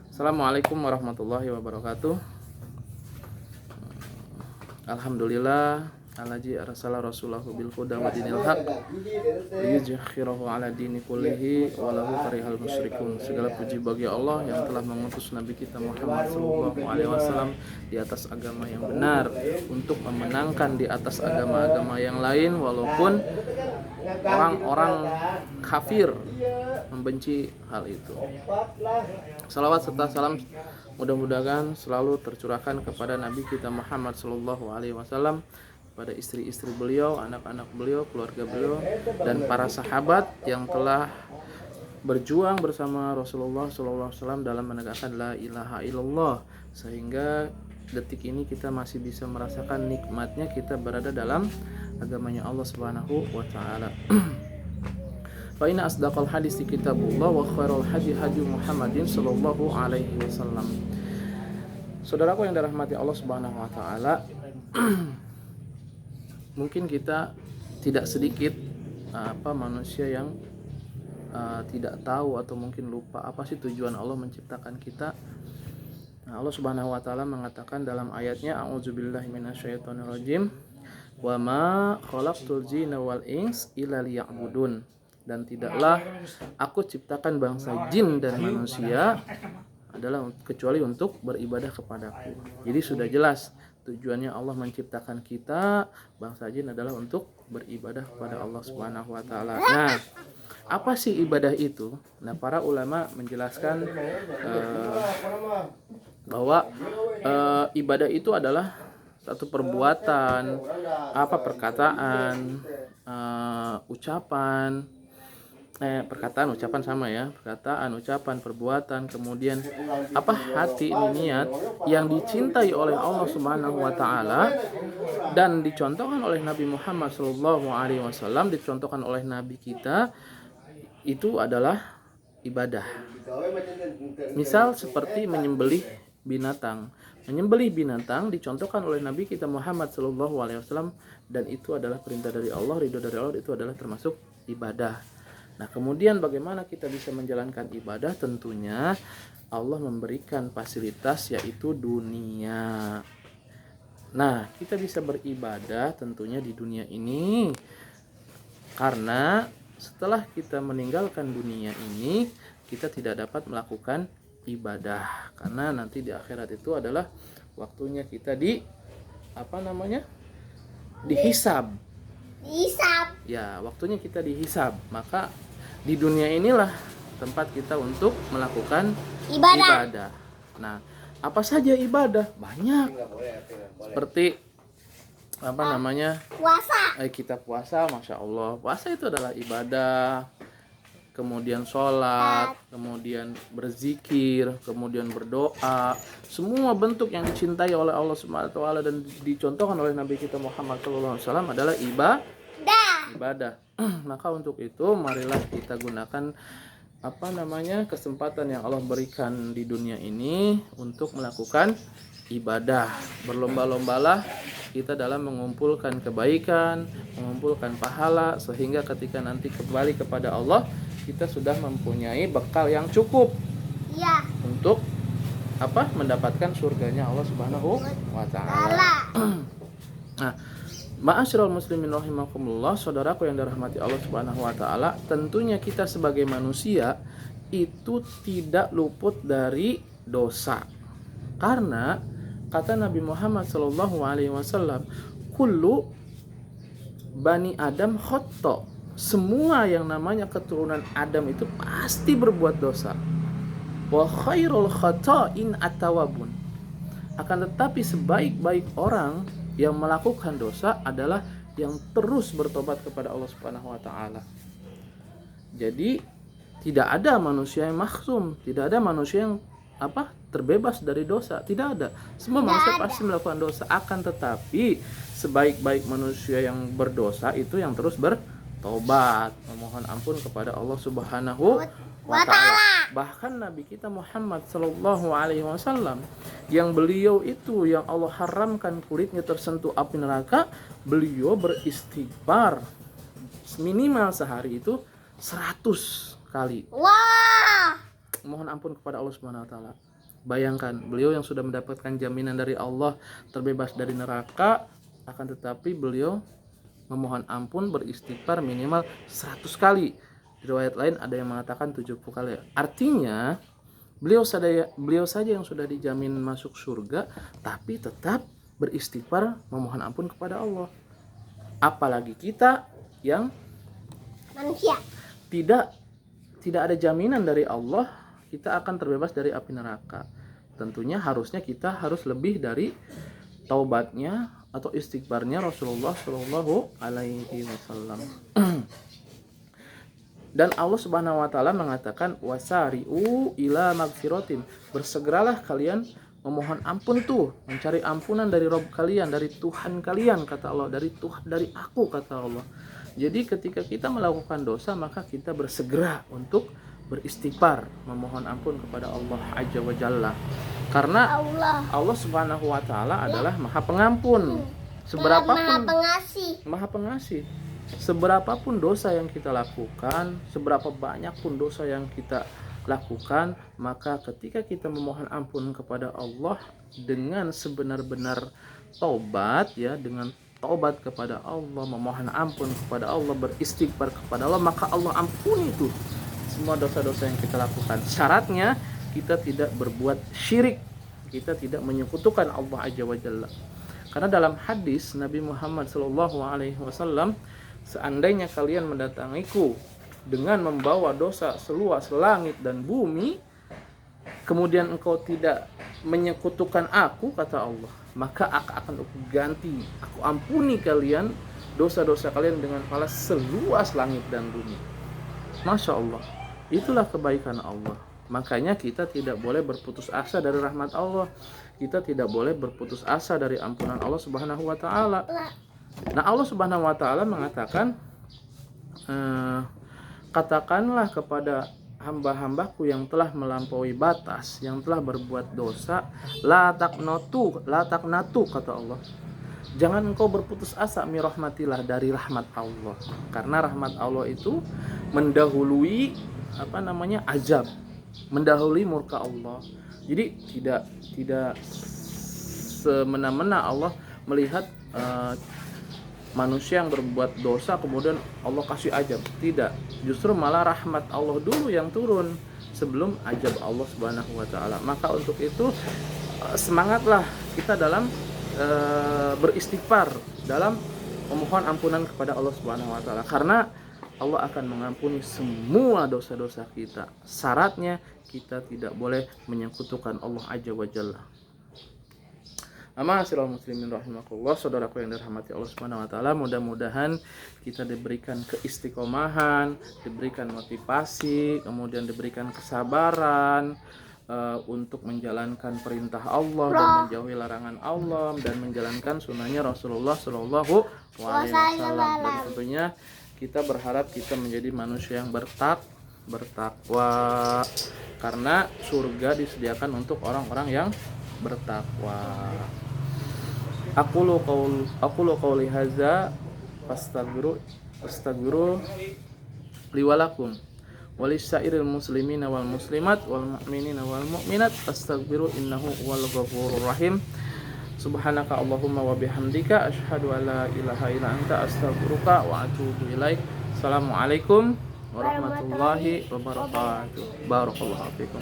Assalamualaikum warahmatullahi wabarakatuh. Alhamdulillah allazi arsala rasulahu bil huda wa dinil haq liyuzhhirahu ala dini kullihi walau karihal musyrikun. Segala puji bagi Allah yang telah mengutus Nabi kita Muhammad sallallahu alaihi wasallam di atas agama yang benar untuk memenangkan di atas agama-agama yang lain walaupun orang-orang kafir membenci hal itu. Salawat serta salam mudah-mudahan selalu tercurahkan kepada Nabi kita Muhammad sallallahu alaihi wasallam, pada istri-istri beliau, anak-anak beliau, keluarga beliau, dan para sahabat yang telah berjuang bersama Rasulullah sallallahu alaihi wasallam dalam menegakkan la ilaha illallah, sehingga detik ini kita masih bisa merasakan nikmatnya kita berada dalam agamanya Allah Subhanahu wa taala. Fa inna asdaqal hadits kitabullah wa khairul hadi hadi Muhammadin sallallahu alaihi wasallam. Saudaraku yang dirahmati Allah Subhanahu wa taala, mungkin kita tidak sedikit manusia yang tidak tahu atau mungkin lupa apa sih tujuan Allah menciptakan kita. Allah Subhanahu wa taala mengatakan dalam ayatnya, a'udzubillahi minasyaitonirrajim, wa ma khalaqtul jinna wal ins illa liya'budun, dan tidaklah aku ciptakan bangsa jin dan manusia adalah kecuali untuk beribadah kepadaku. Jadi sudah jelas tujuannya Allah menciptakan kita bangsa jin adalah untuk beribadah kepada Allah Subhanahu wa taala. Nah, apa sih ibadah itu? Nah, para ulama menjelaskan bahwa ibadah itu adalah satu perbuatan, perkataan, ucapan, perkataan, ucapan sama ya, perkataan, ucapan, perbuatan, kemudian hati, ini niat yang dicintai oleh Allah Subhanahu wa taala dan dicontohkan oleh Nabi Muhammad sallallahu alaihi wasallam, dicontohkan oleh nabi kita, itu adalah ibadah. Misal seperti menyembelih binatang. Menyembelih binatang dicontohkan oleh Nabi kita Muhammad sallallahu alaihi wasallam, dan itu adalah perintah dari Allah, ridho dari Allah, itu adalah termasuk ibadah. Nah, kemudian bagaimana kita bisa menjalankan ibadah? Tentunya Allah memberikan fasilitas, yaitu dunia. Nah, kita bisa beribadah tentunya di dunia ini karena setelah kita meninggalkan dunia ini, kita tidak dapat melakukan ibadah, karena nanti di akhirat itu adalah waktunya kita dihisab. Ya, waktunya kita dihisab. Maka di dunia inilah tempat kita untuk melakukan ibadah. Nah, apa saja ibadah? Banyak. Seperti puasa. Kita puasa, masya Allah. Puasa itu adalah ibadah. Kemudian sholat, kemudian berzikir, kemudian berdoa, semua bentuk yang dicintai oleh Allah Subhanahu wa taala dan dicontohkan oleh Nabi kita Muhammad sallallahu alaihi wasallam adalah ibadah. Maka untuk itu marilah kita gunakan kesempatan yang Allah berikan di dunia ini untuk melakukan ibadah. Berlomba-lombalah kita dalam mengumpulkan kebaikan, mengumpulkan pahala, sehingga ketika nanti kembali kepada Allah, kita sudah mempunyai bekal yang cukup untuk mendapatkan surganya Allah Subhanahu wa taala. Nah, ma'asyiral muslimin rahimakumullah, saudaraku yang dirahmati Allah Subhanahu wa taala, tentunya kita sebagai manusia itu tidak luput dari dosa. Karena kata Nabi Muhammad sallallahu alaihi wasallam, kullu bani Adam khata'. Semua yang namanya keturunan Adam itu pasti berbuat dosa. Wa khairul khata'in at-tawwabun. Akan tetapi sebaik-baik orang yang melakukan dosa adalah yang terus bertobat kepada Allah Subhanahu wa taala. Jadi tidak ada manusia yang maksum, tidak ada manusia yang terbebas dari dosa, tidak ada. Semua manusia pasti melakukan dosa, akan tetapi sebaik-baik manusia yang berdosa itu yang terus bertobat, memohon ampun kepada Allah Subhanahu wa ta'ala. Bahkan Nabi kita Muhammad sallallahu alaihi wasallam yang beliau itu yang Allah haramkan kulitnya tersentuh api neraka, beliau beristighfar minimal sehari itu 100 kali. Wah. mohon ampun kepada Allah Subhanahu wa taala. Bayangkan, beliau yang sudah mendapatkan jaminan dari Allah terbebas dari neraka, akan tetapi beliau memohon ampun beristighfar minimal 100 kali. Di riwayat lain ada yang mengatakan 70 kali. Artinya beliau saja yang sudah dijamin masuk surga, tapi tetap beristighfar memohon ampun kepada Allah. Apalagi kita yang manusia. Tidak ada jaminan dari Allah kita akan terbebas dari api neraka. Tentunya harusnya kita harus lebih dari taubatnya atau istighfarnya Rasulullah Shallallahu Alaihi Wasallam. Dan Allah Subhanahu Wa Taala mengatakan wasari'u ila magfiratin, bersegeralah kalian memohon ampun tuh, mencari ampunan dari Rabb kalian, dari Tuhan kalian, kata Allah, dari aku, kata Allah. Jadi ketika kita melakukan dosa, maka kita bersegera untuk beristighfar, memohon ampun kepada Allah Azza wa Jalla. Karena Allah Subhanahu wa taala adalah Maha Pengampun. Maha Pengasih. Seberapapun dosa yang kita lakukan, seberapa banyak pun dosa yang kita lakukan, maka ketika kita memohon ampun kepada Allah dengan sebenar-benar taubat, ya, dengan taubat kepada Allah, memohon ampun kepada Allah, beristighfar kepada Allah, maka Allah ampuni itu semua dosa-dosa yang kita lakukan. Syaratnya kita tidak berbuat syirik, kita tidak menyekutukan Allah Azza wa Jalla. Karena dalam hadis Nabi Muhammad SAW, seandainya kalian mendatangiku dengan membawa dosa seluas langit dan bumi, kemudian engkau tidak menyekutukan aku, kata Allah, maka akan aku ganti, aku ampuni kalian dosa-dosa kalian dengan pahala seluas langit dan bumi. Masya Allah, itulah kebaikan Allah. Makanya kita tidak boleh berputus asa dari rahmat Allah, kita tidak boleh berputus asa dari ampunan Allah Subhanahu wa taala. Nah, Allah Subhanahu wa taala mengatakan, katakanlah kepada hamba-hambaku yang telah melampaui batas, yang telah berbuat dosa, la taqnatu, kata Allah. Jangan engkau berputus asa mi rahmatillah, dari rahmat Allah. Karena rahmat Allah itu mendahului azab, mendahului murka Allah. Jadi tidak semena-mena Allah melihat manusia yang berbuat dosa kemudian Allah kasih azab. Tidak, justru malah rahmat Allah dulu yang turun sebelum azab Allah Subhanahu wa taala. Maka untuk itu semangatlah kita dalam beristighfar, dalam memohon ampunan kepada Allah Subhanahu wa taala, karena Allah akan mengampuni semua dosa-dosa kita. Syaratnya kita tidak boleh menyekutukan Allah Azza wa Jalla. Ma'asyiral muslimin rahimakumullah, saudaraku yang dirahmati Allah Subhanahu wa taala, mudah-mudahan kita diberikan keistiqomahan, diberikan motivasi, kemudian diberikan kesabaran untuk menjalankan perintah Allah dan menjauhi larangan Allah dan menjalankan sunnahnya Rasulullah Shallallahu Alaihi Wasallam. Dan tentunya kita berharap kita menjadi manusia yang bertakwa, karena surga disediakan untuk orang-orang yang bertakwa. Aqulu qauli hadza fastaghfiru li wa lakum wa lisa'iril muslimina wal muslimat wal mu'minina wal mu'minat fastaghfiru innahu huwal ghafurur rahim. Subhanaka Allahumma wa bihamdika asyhadu an la ilaha illa anta astaghfiruka wa atubu ilaik. Assalamualaikum warahmatullahi wabarakatuh. Barakallahu fiikum.